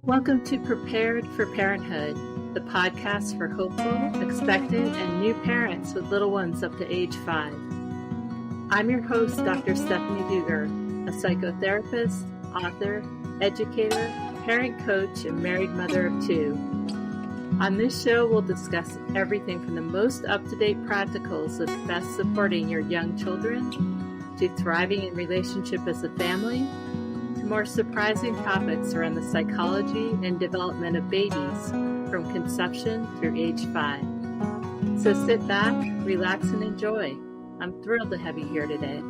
Welcome to Prepared for Parenthood, the podcast for hopeful, expectant, and new parents with little ones up to age 5. I'm your host, Dr. Stephanie Dueger, a psychotherapist, author, educator, parent coach, and married mother of 2. On this show, we'll discuss everything from the most up-to-date practicals of best supporting your young children, to thriving in relationship as a family, to more surprising topics around the psychology and development of babies from conception through age 5. So sit back, relax, and enjoy. I'm thrilled to have you here today.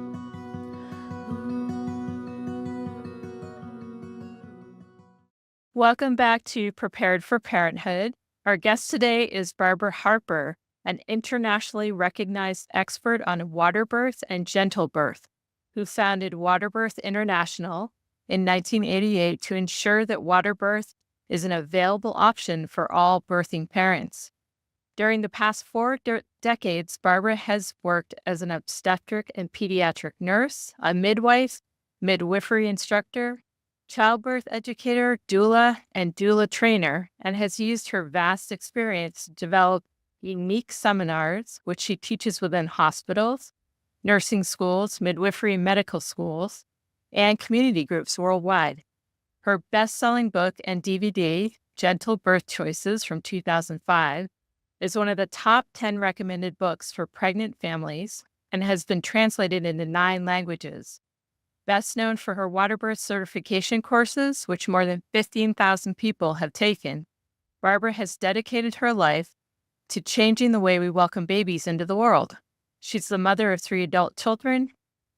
Welcome back to Prepared for Parenthood. Our guest today is Barbara Harper, an internationally recognized expert on water birth and gentle birth, who founded Water Birth International in 1988 to ensure that water birth is an available option for all birthing parents. During the past 4 decades, Barbara has worked as an obstetric and pediatric nurse, a midwife, midwifery instructor, childbirth educator, doula, and doula trainer, and has used her vast experience to develop unique seminars, which she teaches within hospitals, nursing schools, midwifery and medical schools, and community groups worldwide. Her best-selling book and DVD, Gentle Birth Choices from 2005, is one of the top 10 recommended books for pregnant families and has been translated into 9 languages. Best known for her water birth certification courses, which more than 15,000 people have taken, Barbara has dedicated her life to changing the way we welcome babies into the world. She's the mother of 3 adult children,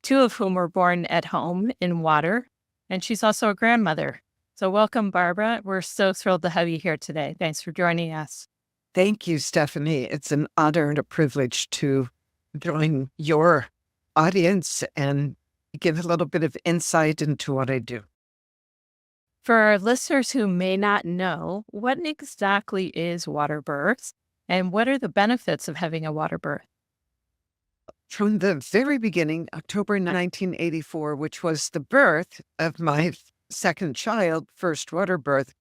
2 of whom were born at home in water, and she's also a grandmother. So welcome, Barbara. We're so thrilled to have you here today. Thanks for joining us. Thank you, Stephanie. It's an honor and a privilege to join your audience and give a little bit of insight into what I do. For our listeners who may not know, what exactly is water birth, and what are the benefits of having a water birth? From the very beginning, October 1984, which was the birth of my second child, first water birth.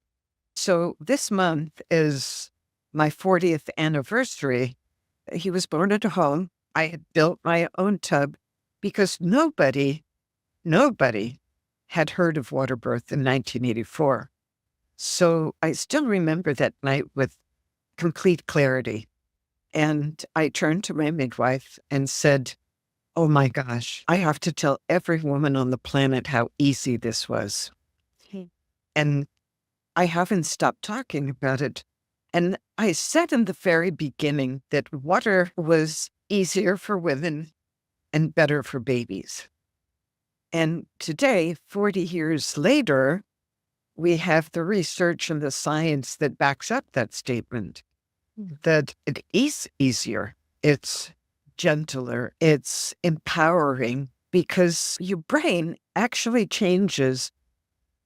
So this month is my 40th anniversary. He was born at home. I had built my own tub because nobody had heard of water birth in 1984. So I still remember that night with complete clarity. And I turned to my midwife and said, "Oh my gosh, I have to tell every woman on the planet how easy this was." And I haven't stopped talking about it. And I said in the very beginning that water was easier for women and better for babies. And today, 40 years later, we have the research and the science that backs up that statement, that it is easier, it's gentler, it's empowering, because your brain actually changes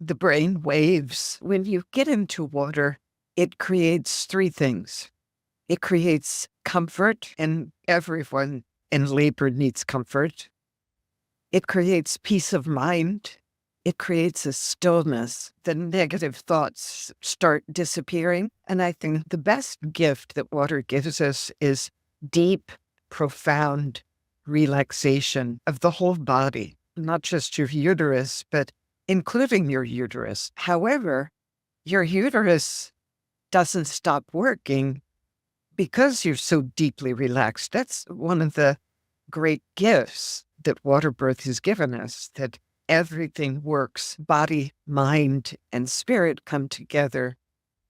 the brain waves. When you get into water, it creates 3 things. It creates comfort, and everyone in labor needs comfort. It creates peace of mind. It creates a stillness. The negative thoughts start disappearing. And I think the best gift that water gives us is deep, profound relaxation of the whole body, not just your uterus, but including your uterus. However, your uterus doesn't stop working because you're so deeply relaxed. That's one of the great gifts that water birth has given us, that everything works. Body, mind, and spirit come together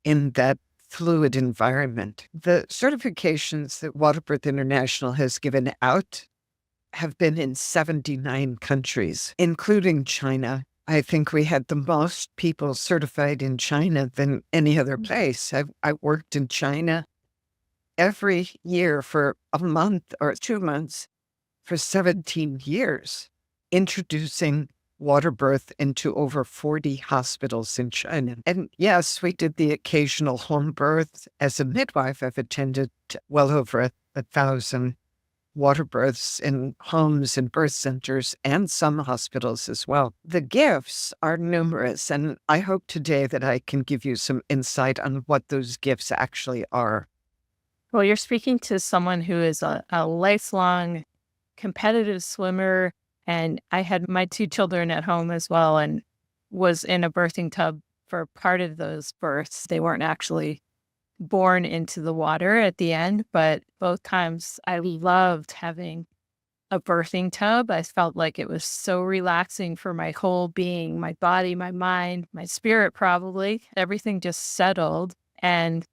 in that fluid environment. The certifications that Water Birth International has given out have been in 79 countries, including China. I think we had the most people certified in China than any other place. I worked in China every year for a month or 2 months for 17 years, introducing water birth into over 40 hospitals in China. And yes, we did the occasional home birth. As a midwife, I've attended well over 1,000 water births in homes and birth centers and some hospitals as well. The gifts are numerous, and I hope today that I can give you some insight on what those gifts actually are. Well, you're speaking to someone who is a lifelong competitive swimmer. And I had my two children at home as well and was in a birthing tub for part of those births. They weren't actually born into the water at the end, but both times I loved having a birthing tub. I felt like it was so relaxing for my whole being, my body, my mind, my spirit, probably. Everything just settled. And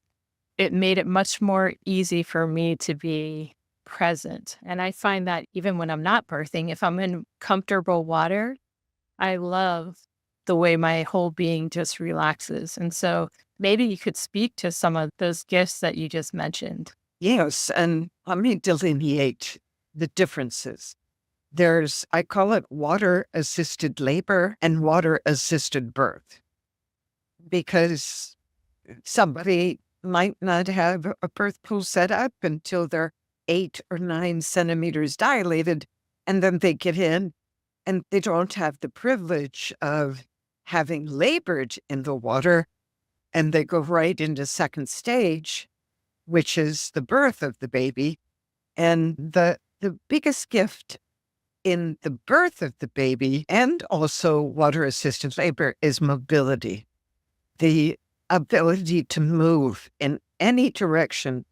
it made it much more easy for me to be present. And I find that even when I'm not birthing, if I'm in comfortable water, I love the way my whole being just relaxes. And so maybe you could speak to some of those gifts that you just mentioned. Yes, and let me delineate the differences. I call it water-assisted labor and water-assisted birth, because somebody might not have a birth pool set up until they're 8 or 9 centimeters dilated, and then they get in and they don't have the privilege of having labored in the water, and they go right into second stage, which is the birth of the baby. And the biggest gift in the birth of the baby and also water-assisted labor is mobility, the ability to move in any direction.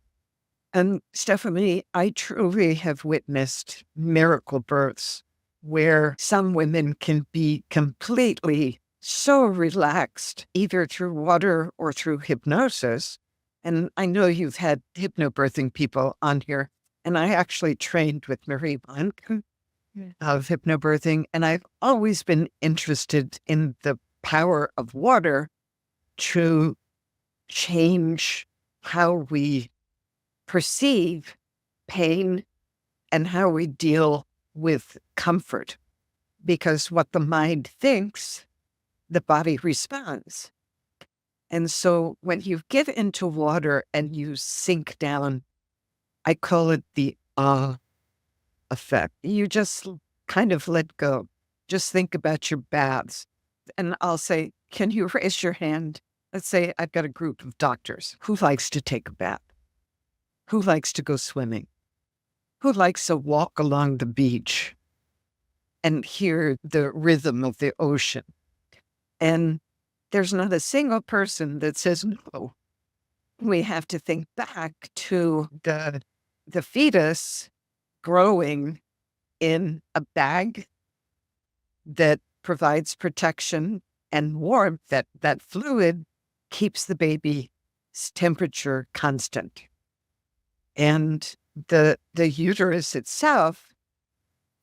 And Stephanie, I truly have witnessed miracle births where some women can be completely so relaxed, either through water or through hypnosis. And I know you've had hypnobirthing people on here, and I actually trained with Marie Blank of hypnobirthing, and I've always been interested in the power of water to change how we perceive pain and how we deal with comfort. Because what the mind thinks, the body responds. And so when you get into water and you sink down, I call it the awe effect. You just kind of let go. Just think about your baths. And I'll say, can you raise your hand? Let's say I've got a group of doctors. Who likes to take a bath? Who likes to go swimming? Who likes to walk along the beach and hear the rhythm of the ocean? And there's not a single person that says no. We have to think back to the fetus growing in a bag that provides protection and warmth. That fluid keeps the baby's temperature constant. And the uterus itself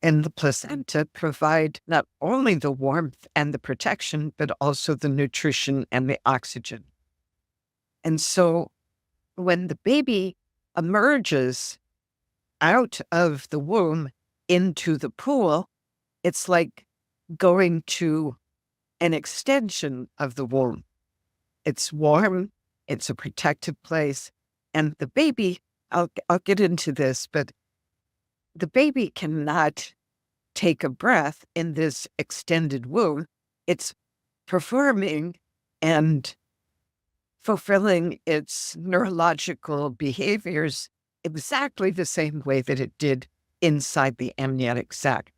and the placenta provide not only the warmth and the protection, but also the nutrition and the oxygen. And so when the baby emerges out of the womb into the pool, it's like going to an extension of the womb. It's warm, it's a protected place, and the baby, I'll get into this, but the baby cannot take a breath in this extended womb. It's performing and fulfilling its neurological behaviors exactly the same way that it did inside the amniotic sac.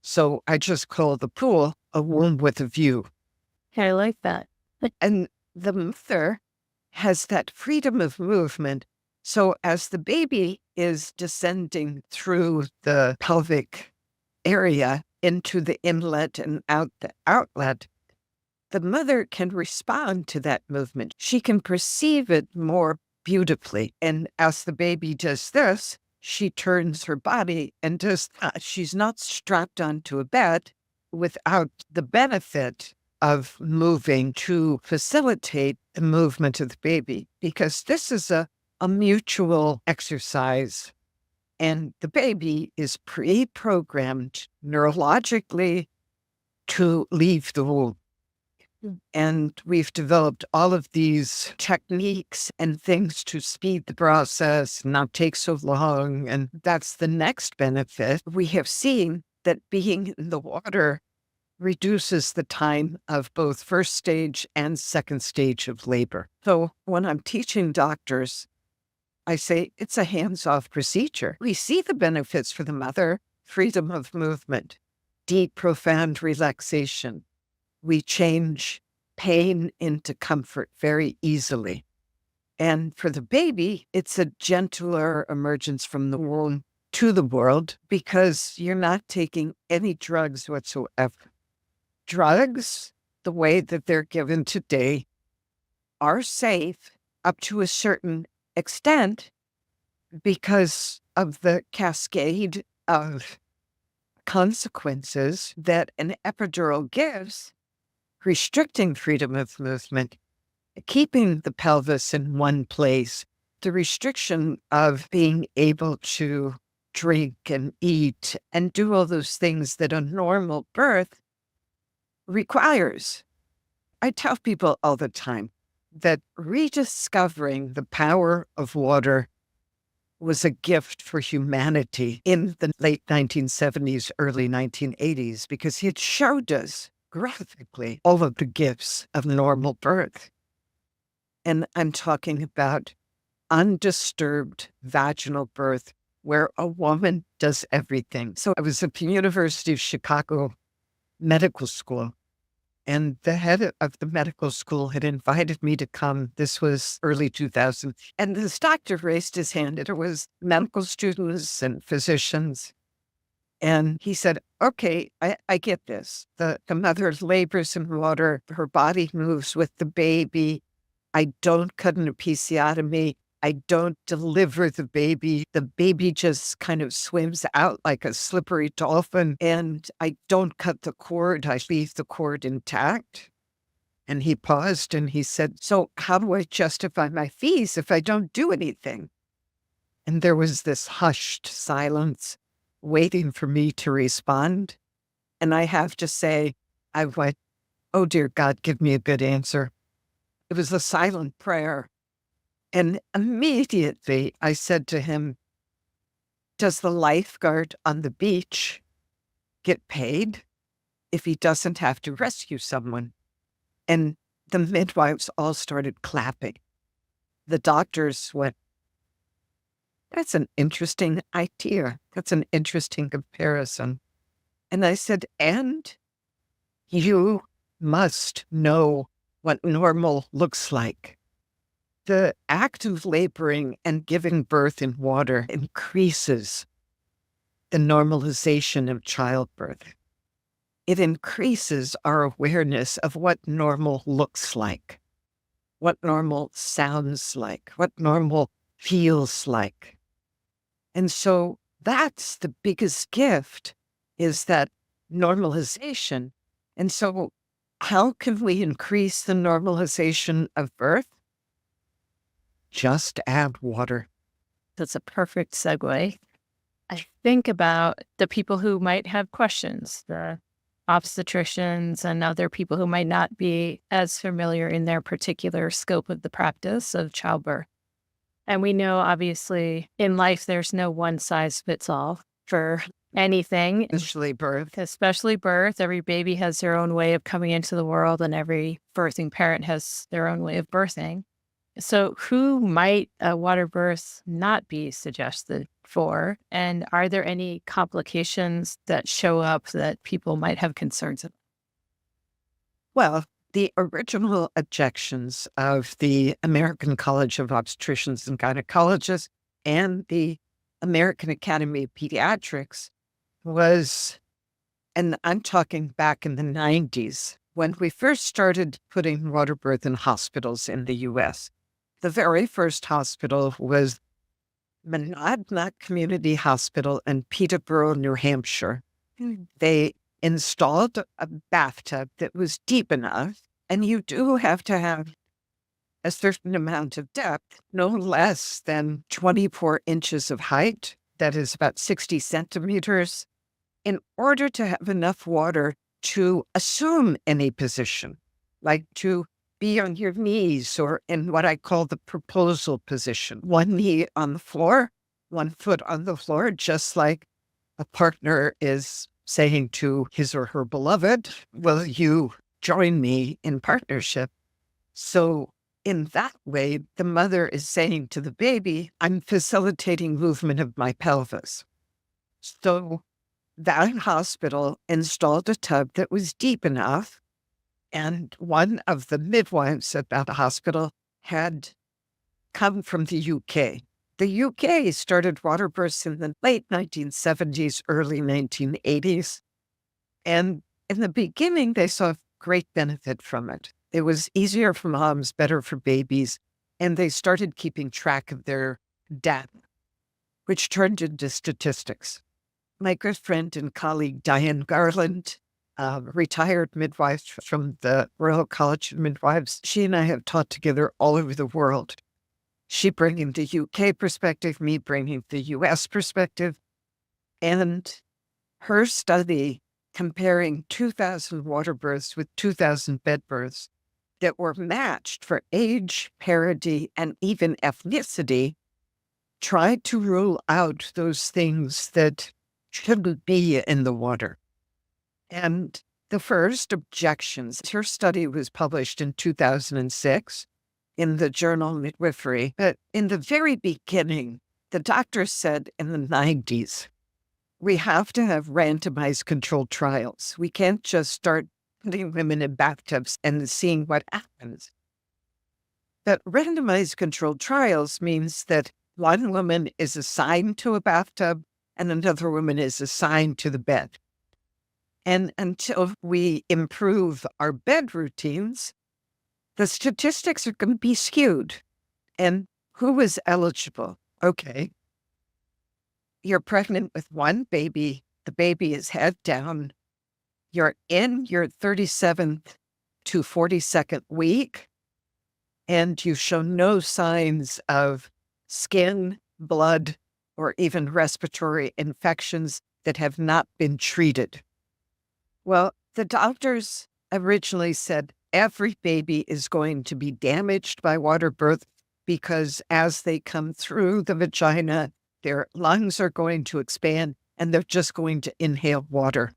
So I just call the pool a womb with a view. I like that. And the mother has that freedom of movement. So as the baby is descending through the pelvic area into the inlet and out the outlet, the mother can respond to that movement. She can perceive it more beautifully. And as the baby does this, she turns her body and does that. She's not strapped onto a bed without the benefit of moving to facilitate the movement of the baby, because this is a mutual exercise. And the baby is pre-programmed neurologically to leave the womb. And we've developed all of these techniques and things to speed the process, not take so long. And that's the next benefit. We have seen that being in the water reduces the time of both first stage and second stage of labor. So when I'm teaching doctors, I say it's a hands-off procedure. We see the benefits for the mother: freedom of movement, deep, profound relaxation. We change pain into comfort very easily. And for the baby, it's a gentler emergence from the womb to the world because you're not taking any drugs whatsoever. Drugs, the way that they're given today, are safe up to a certain extent because of the cascade of consequences that an epidural gives, restricting freedom of movement, keeping the pelvis in one place, the restriction of being able to drink and eat and do all those things that a normal birth requires. I tell people all the time that rediscovering the power of water was a gift for humanity in the late 1970s, early 1980s, because it showed us graphically all of the gifts of normal birth. And I'm talking about undisturbed vaginal birth where a woman does everything. So I was at the University of Chicago Medical School, and the head of the medical school had invited me to come. This was early 2000. And this doctor raised his hand, and it was medical students and physicians. And he said, okay, I get this. The mother labors in water. Her body moves with the baby. I don't cut an episiotomy. I don't deliver the baby. The baby just kind of swims out like a slippery dolphin. And I don't cut the cord. I leave the cord intact. And he paused and he said, so how do I justify my fees if I don't do anything? And there was this hushed silence waiting for me to respond. And I have to say, I went, oh, dear God, give me a good answer. It was a silent prayer. And immediately I said to him, does the lifeguard on the beach get paid if he doesn't have to rescue someone? And the midwives all started clapping. The doctors went, that's an interesting idea. That's an interesting comparison. And I said, and you must know what normal looks like. The act of laboring and giving birth in water increases the normalization of childbirth. It increases our awareness of what normal looks like, what normal sounds like, what normal feels like. And so that's the biggest gift, is that normalization. And so how can we increase the normalization of birth? Just add water. That's a perfect segue. I think about the people who might have questions, the obstetricians and other people who might not be as familiar in their particular scope of the practice of childbirth. And we know, obviously, in life, there's no one size fits all for anything. Especially birth. Especially birth. Every baby has their own way of coming into the world, and every birthing parent has their own way of birthing. So who might a water birth not be suggested for? And are there any complications that show up that people might have concerns about? Well, the original objections of the American College of Obstetricians and Gynecologists and the American Academy of Pediatrics was, and I'm talking back in the 90s, when we first started putting water birth in hospitals in the U.S. The very first hospital was Monadnock Community Hospital in Peterborough, New Hampshire. They installed a bathtub that was deep enough, and you do have to have a certain amount of depth, no less than 24 inches of height, that is about 60 centimeters, in order to have enough water to assume any position. like to be on your knees or in what I call the proposal position. One knee on the floor, one foot on the floor, just like a partner is saying to his or her beloved, will you join me in partnership? So in that way, the mother is saying to the baby, I'm facilitating movement of my pelvis. So that hospital installed a tub that was deep enough. And one of the midwives at that hospital had come from the UK. The UK started water births in the late 1970s, early 1980s. And in the beginning, they saw great benefit from it. It was easier for moms, better for babies. And they started keeping track of their data, which turned into statistics. My good friend and colleague, Diane Garland, retired midwife from the Royal College of Midwives, she and I have taught together all over the world. She bringing the UK perspective, me bringing the US perspective. And her study comparing 2,000 water births with 2,000 bed births that were matched for age, parity, and even ethnicity tried to rule out those things that shouldn't be in the water. And the first objections, her study was published in 2006 in the journal Midwifery. But in the very beginning, the doctor said in the 90s, we have to have randomized controlled trials. We can't just start putting women in bathtubs and seeing what happens. But randomized controlled trials means that one woman is assigned to a bathtub and another woman is assigned to the bed. And until we improve our bed routines, the statistics are going to be skewed. And who is eligible? Okay. You're pregnant with one baby. The baby is head down. You're in your 37th to 42nd week, and you show no signs of skin, blood, or even respiratory infections that have not been treated. Well, the doctors originally said every baby is going to be damaged by water birth because as they come through the vagina, their lungs are going to expand and they're just going to inhale water.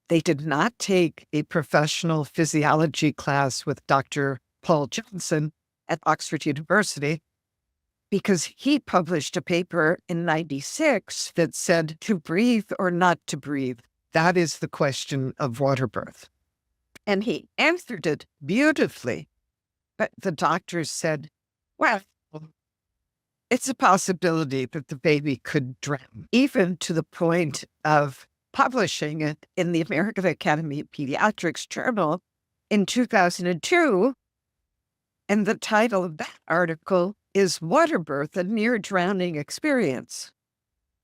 They did not take a professional physiology class with Dr. Paul Johnson at Oxford University because he published a paper in 96 that said to breathe or not to breathe. That is the question of water birth. And he answered it beautifully. But the doctors said, well, it's a possibility that the baby could drown, even to the point of publishing it in the American Academy of Pediatrics journal in 2002. And the title of that article is Water Birth, a Near Drowning Experience,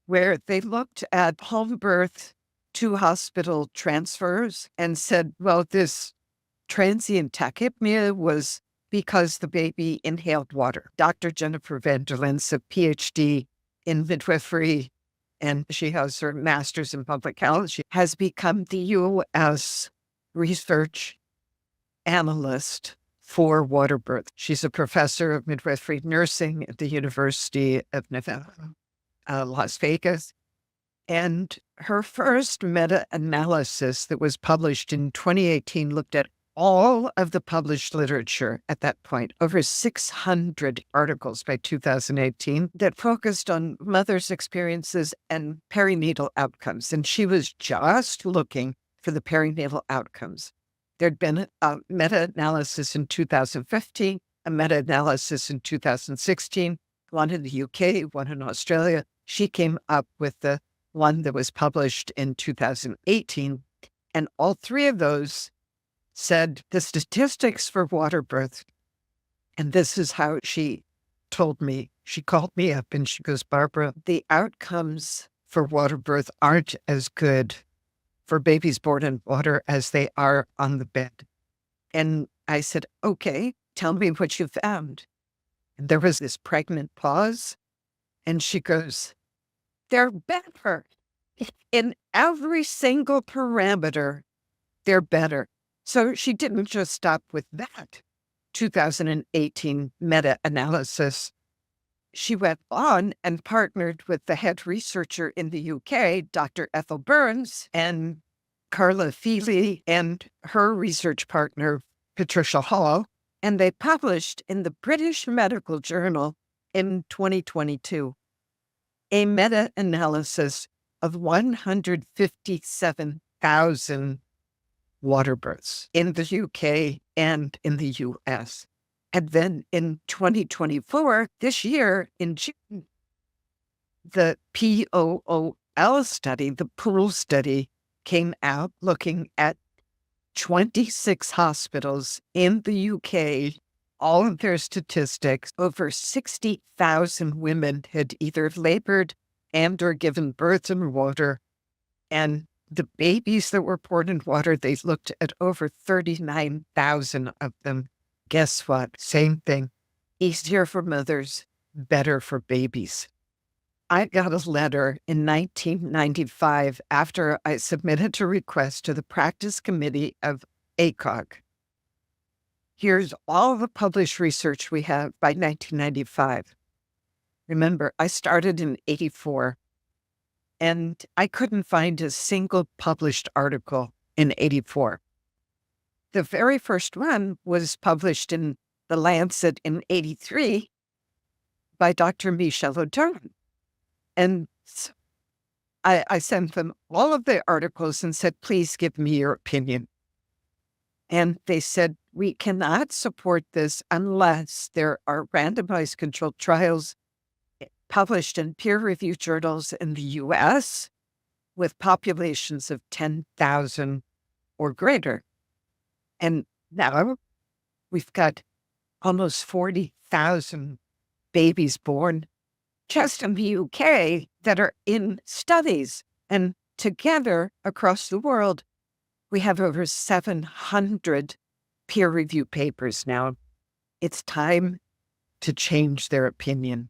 where they looked at home birth to hospital transfers and said, well, this transient tachypnea was because the baby inhaled water. Dr. Jennifer Van der Lens, a PhD in midwifery, and she has her master's in public health. She has become the U.S. research analyst for water birth. She's a professor of midwifery nursing at the University of Nevada, Las Vegas. And her first meta-analysis that was published in 2018 looked at all of the published literature at that point, over 600 articles by 2018 that focused on mothers' experiences and perinatal outcomes. And she was just looking for the perinatal outcomes. There'd been a meta-analysis in 2015, a meta-analysis in 2016, one in the UK, one in Australia. She came up with the one that was published in 2018. And all three of those said the statistics for water birth, and this is how she told me. She called me up and she goes, Barbara, the outcomes for water birth aren't as good for babies born in water as they are on the bed. And I said, okay, tell me what you found. And there was this pregnant pause. And she goes, they're better. In every single parameter, they're better. So she didn't just stop with that 2018 meta-analysis. She went on and partnered with the head researcher in the UK, Dr. Ethel Burns, and Carla Feely, and her research partner, Patricia Hall, and they published in the British Medical Journal in 2022 a meta-analysis of 157,000 water births in the UK and in the US. And then in 2024, this year in June, the POOL study, the pool study, came out looking at 26 hospitals in the UK, all of their statistics. Over 60,000 women had either labored and or given birth in water. And the babies that were born in water, they looked at over 39,000 of them. Guess what? Same thing. Easier for mothers, better for babies. I got a letter in 1995 after I submitted a request to the practice committee of ACOG. Here's all the published research we have by 1995. Remember, I started in 84, and I couldn't find a single published article in 84. The very first one was published in The Lancet in 83 by Dr. Michel O'Donnell. And I sent them all of the articles and said, please give me your opinion. And they said, we cannot support this unless there are randomized controlled trials published in peer-reviewed journals in the US with populations of 10,000 or greater. And now we've got almost 40,000 babies born just in the UK that are in studies. And together across the world, we have over 700 peer-reviewed papers now. It's time to change their opinion.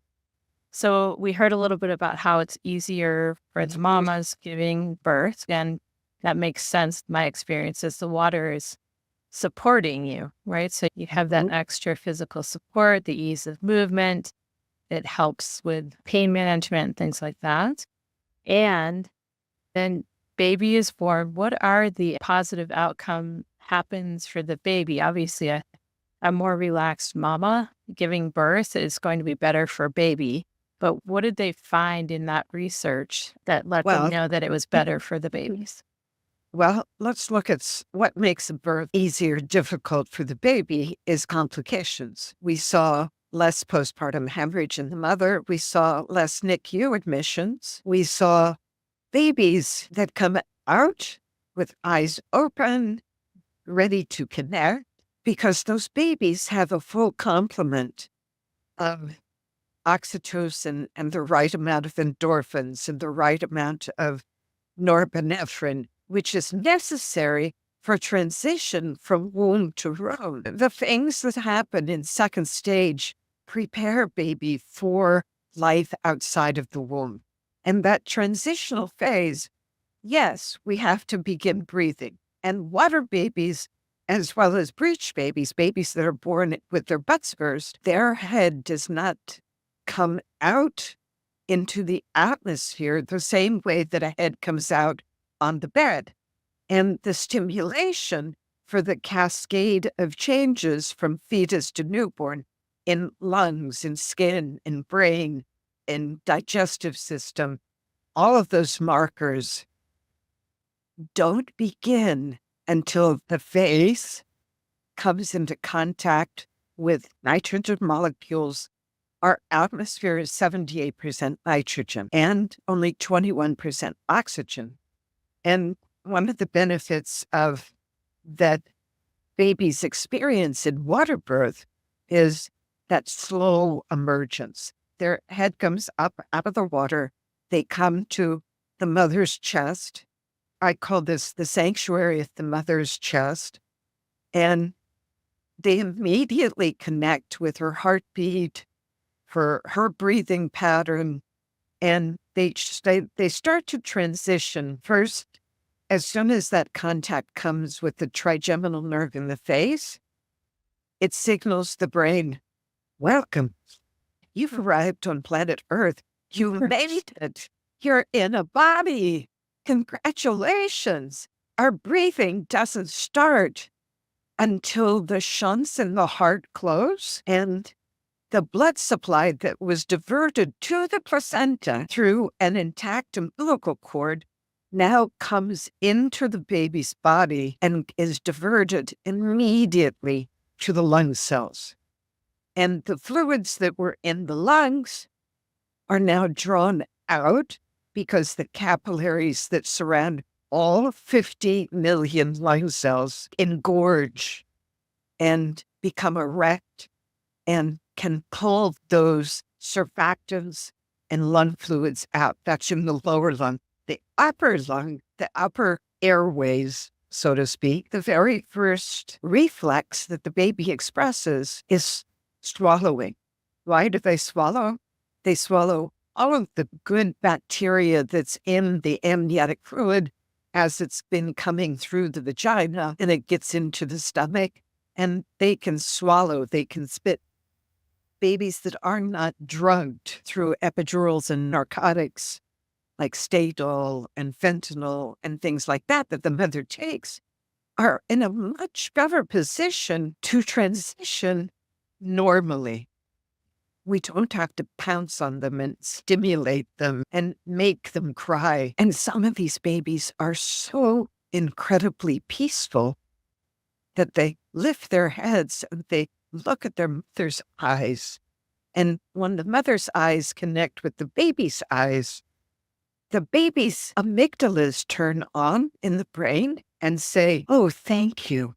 So we heard a little bit about how it's easier for the mamas giving birth, and that makes sense. My experience is the water is supporting you, right? So you have that extra physical support, the ease of movement. It helps with pain management, things like that. And then baby is born. What are the positive outcome happens for the baby? Obviously, a more relaxed mama giving birth is going to be better for baby. But what did they find in that research that let them know that it was better for the babies? Well, let's look at what makes a birth easier, difficult for the baby is complications. We saw less postpartum hemorrhage in the mother. We saw less NICU admissions. We saw babies that come out with eyes open, ready to connect, because those babies have a full complement of oxytocin and the right amount of endorphins and the right amount of norepinephrine, which is necessary for transition from womb to roam. The things that happen in second stage prepare baby for life outside of the womb. And that transitional phase, yes, we have to begin breathing. And water babies, as well as breech babies, babies that are born with their butts burst, their head does not come out into the atmosphere the same way that a head comes out on the bed. And the stimulation for the cascade of changes from fetus to newborn in lungs, in skin, in brain, in digestive system, all of those markers don't begin until the face comes into contact with nitrogen molecules. Our atmosphere is 78% nitrogen and only 21% oxygen. And one of the benefits of that babies experience in water birth is that slow emergence. Their head comes up out of the water. They come to the mother's chest. I call this the sanctuary of the mother's chest. And they immediately connect with her heartbeat, for her breathing pattern, and they start to transition first as soon as that contact comes with the trigeminal nerve in the face, it signals the brain, welcome. You've arrived on planet Earth. You made it. You're in a body. Congratulations. Our breathing doesn't start until the shunts in the heart close and the blood supply that was diverted to the placenta through an intact umbilical cord now comes into the baby's body and is diverted immediately to the lung cells. And the fluids that were in the lungs are now drawn out because the capillaries that surround all 50 million lung cells engorge and become erect and can pull those surfactants and lung fluids out. That's in the lower lung. The upper lung, the upper airways, so to speak, the very first reflex that the baby expresses is swallowing. Why do they swallow? They swallow all of the good bacteria that's in the amniotic fluid as it's been coming through the vagina and it gets into the stomach, and they can swallow, they can spit. Babies that are not drugged through epidurals and narcotics like Stadol and fentanyl and things like that the mother takes are in a much better position to transition normally. We don't have to pounce on them and stimulate them and make them cry. And some of these babies are so incredibly peaceful that they lift their heads and they look at their mother's eyes. And when the mother's eyes connect with the baby's eyes, the baby's amygdalas turn on in the brain and say, oh, thank you.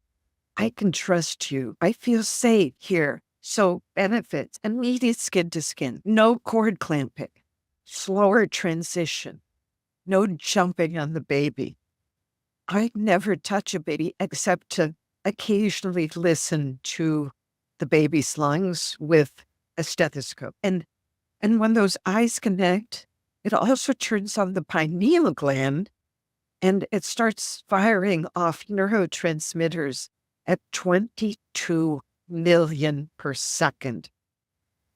I can trust you. I feel safe here. So benefits, immediate skin to skin, no cord clamping, slower transition, no jumping on the baby. I never touch a baby except to occasionally listen to the baby's lungs with a stethoscope. And when those eyes connect, it also turns on the pineal gland and it starts firing off neurotransmitters at 22 million per second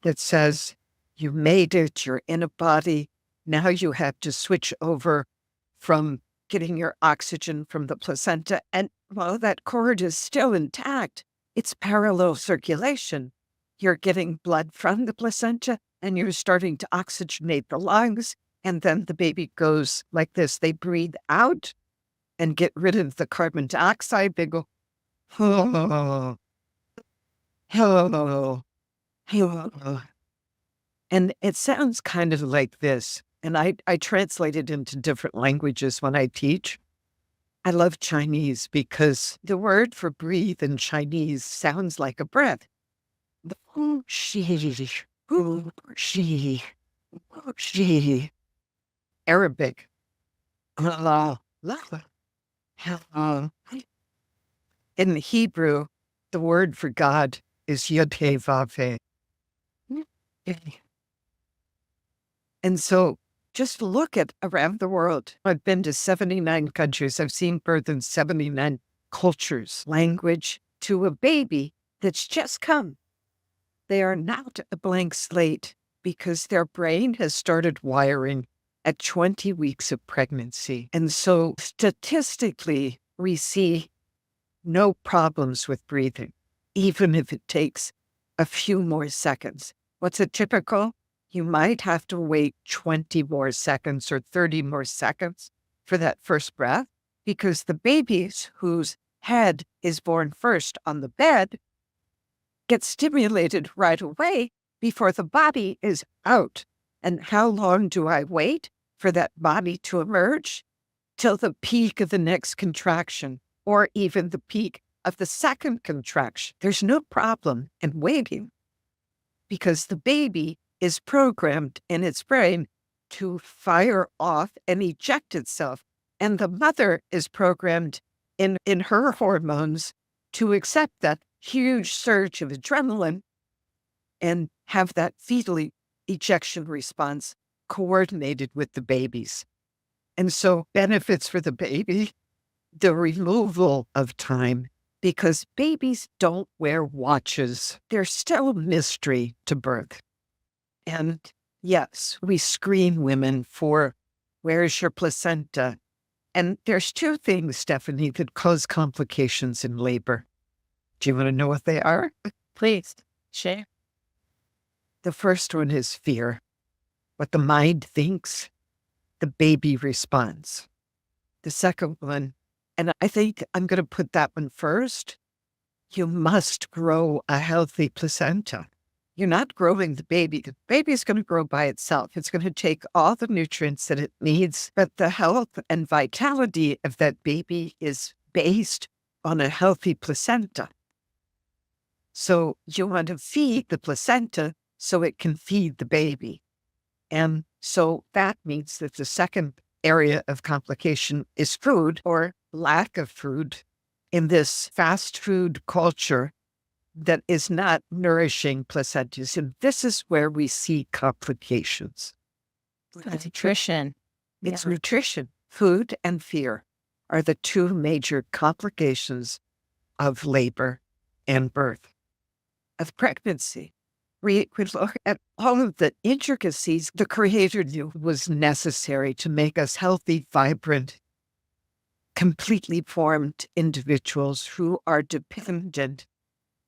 that says, you made it, you're in a body. Now you have to switch over from getting your oxygen from the placenta. And while that cord is still intact, it's parallel circulation. You're getting blood from the placenta and you're starting to oxygenate the lungs. And then the baby goes like this. They breathe out and get rid of the carbon dioxide. They go, oh, hello, hello. And it sounds kind of like this. And I translate it into different languages when I teach. I love Chinese because the word for breathe in Chinese sounds like a breath. Arabic. In Hebrew, the word for God is Yod-Heh-Vav-Heh. And so just look at around the world. I've been to 79 countries. I've seen birth in 79 cultures, language, to a baby that's just come. They are not a blank slate because their brain has started wiring at 20 weeks of pregnancy. And so statistically, we see no problems with breathing, even if it takes a few more seconds. What's a typical? You might have to wait 20 more seconds or 30 more seconds for that first breath because the babies whose head is born first on the bed get stimulated right away before the body is out. And how long do I wait for that body to emerge? Till the peak of the next contraction or even the peak of the second contraction. There's no problem in waiting because the baby is programmed in its brain to fire off and eject itself. And the mother is programmed in her hormones to accept that huge surge of adrenaline and have that fetal ejection response coordinated with the babies. And so benefits for the baby, the removal of time, because babies don't wear watches. They're still a mystery to birth. And yes, we screen women for where's your placenta? And there's two things, Stephanie, that cause complications in labor. Do you want to know what they are? Please share. The first one is fear. What the mind thinks, the baby responds. The second one, and I think I'm going to put that one first, you must grow a healthy placenta. You're not growing the baby. The baby is going to grow by itself. It's going to take all the nutrients that it needs, but the health and vitality of that baby is based on a healthy placenta. So you want to feed the placenta so it can feed the baby. And so that means that the second area of complication is food or lack of food in this fast food culture that is not nourishing placentas. And this is where we see complications. Nutrition. It's nutrition. Food and fear are the two major complications of labor and birth, of pregnancy. We look at all of the intricacies the Creator knew was necessary to make us healthy, vibrant, completely formed individuals who are dependent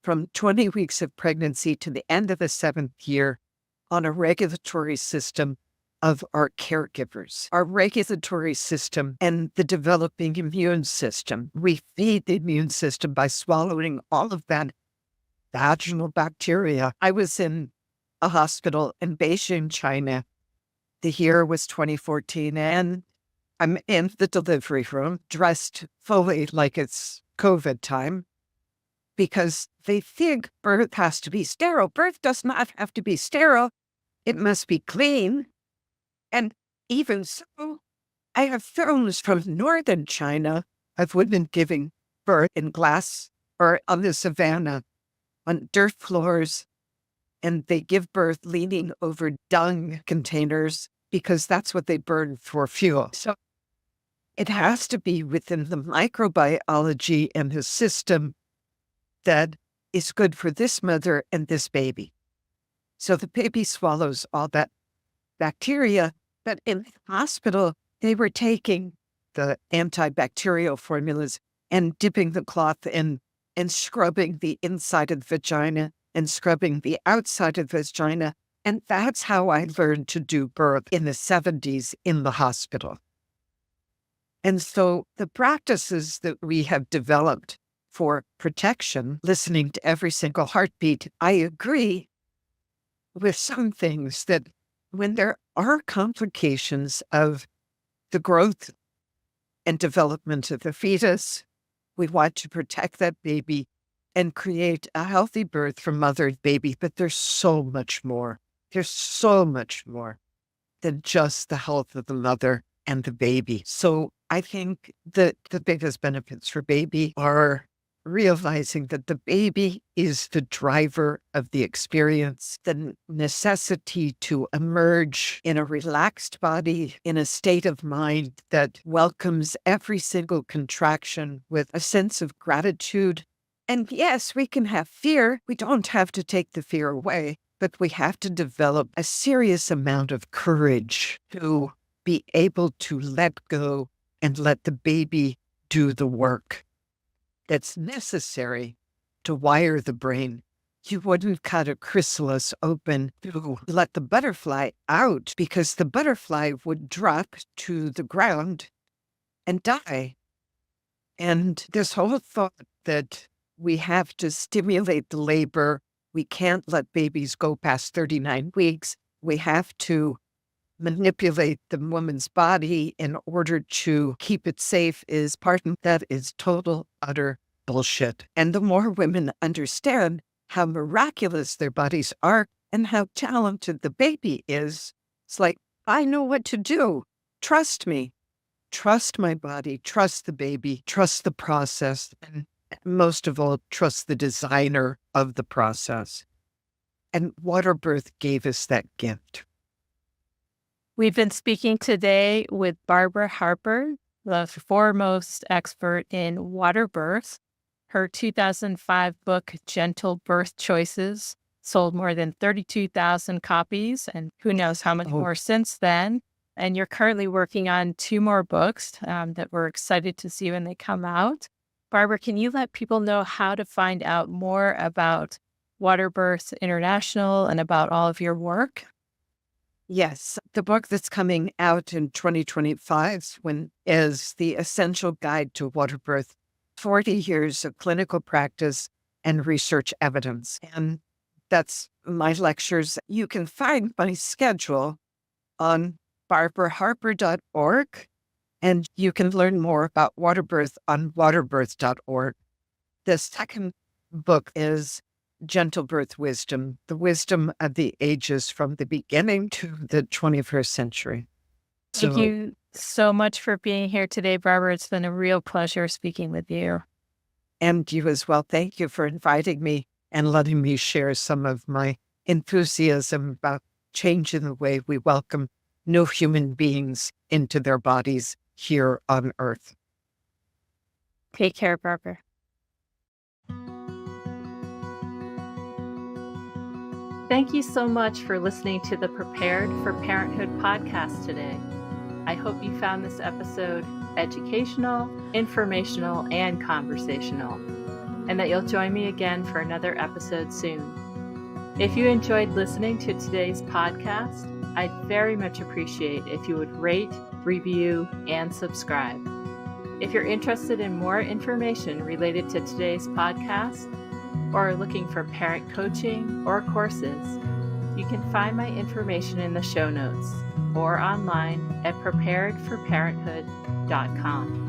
from 20 weeks of pregnancy to the end of the 7th year on a regulatory system of our caregivers, our regulatory system and the developing immune system. We feed the immune system by swallowing all of that vaginal bacteria. I was in a hospital in Beijing, China. The year was 2014, and I'm in the delivery room, dressed fully like it's COVID time, because they think birth has to be sterile. Birth does not have to be sterile. It must be clean. And even so, I have films from northern China of women giving birth in glass or on the savannah on dirt floors, and they give birth leaning over dung containers because that's what they burn for fuel. So it has to be within the microbiology and the system that is good for this mother and this baby. So the baby swallows all that bacteria, but in the hospital, they were taking the antibacterial formulas and dipping the cloth in and scrubbing the inside of the vagina and scrubbing the outside of the vagina. And that's how I learned to do birth in the 70s in the hospital. And so the practices that we have developed for protection, listening to every single heartbeat, I agree with some things that when there are complications of the growth and development of the fetus, we want to protect that baby and create a healthy birth for mother and baby. But there's so much more. There's so much more than just the health of the mother and the baby. So I think that the biggest benefits for baby are realizing that the baby is the driver of the experience, the necessity to emerge in a relaxed body, in a state of mind that welcomes every single contraction with a sense of gratitude. And yes, we can have fear. We don't have to take the fear away, but we have to develop a serious amount of courage to be able to let go and let the baby do the work that's necessary to wire the brain. You wouldn't cut a chrysalis open to let the butterfly out, because the butterfly would drop to the ground and die. And this whole thought that we have to stimulate the labor, we can't let babies go past 39 weeks, we have to manipulate the woman's body in order to keep it safe is that is total, utter bullshit. And the more women understand how miraculous their bodies are and how talented the baby is, it's like, I know what to do. Trust me. Trust my body. Trust the baby. Trust the process. And most of all, trust the designer of the process. And water birth gave us that gift. We've been speaking today with Barbara Harper, the foremost expert in water birth. Her 2005 book, Gentle Birth Choices, sold more than 32,000 copies, and who knows how much Oh, more since then. And you're currently working on two more books that we're excited to see when they come out. Barbara, can you let people know how to find out more about Water Birth International and about all of your work? yes. The book that's coming out in 2025 is The Essential Guide to Water Birth, 40 Years of Clinical Practice and Research Evidence. And that's my lectures. You can find my schedule on barbaraharper.org, and you can learn more about water birth on waterbirth.org. The second book is Gentle Birth Wisdom, the wisdom of the ages from the beginning to the 21st century. Thank So, you so much for being here today, Barbara. It's been a real pleasure speaking with you. and you as well. Thank you for inviting me and letting me share some of my enthusiasm about changing the way we welcome new human beings into their bodies here on Earth. Take care, Barbara. Thank you so much for listening to the Prepared for Parenthood podcast today. I hope you found this episode educational, informational, and conversational, and that you'll join me again for another episode soon. If you enjoyed listening to today's podcast, I'd very much appreciate if you would rate, review, and subscribe. If you're interested in more information related to today's podcast, or are looking for parent coaching or courses, you can find my information in the show notes or online at preparedforparenthood.com.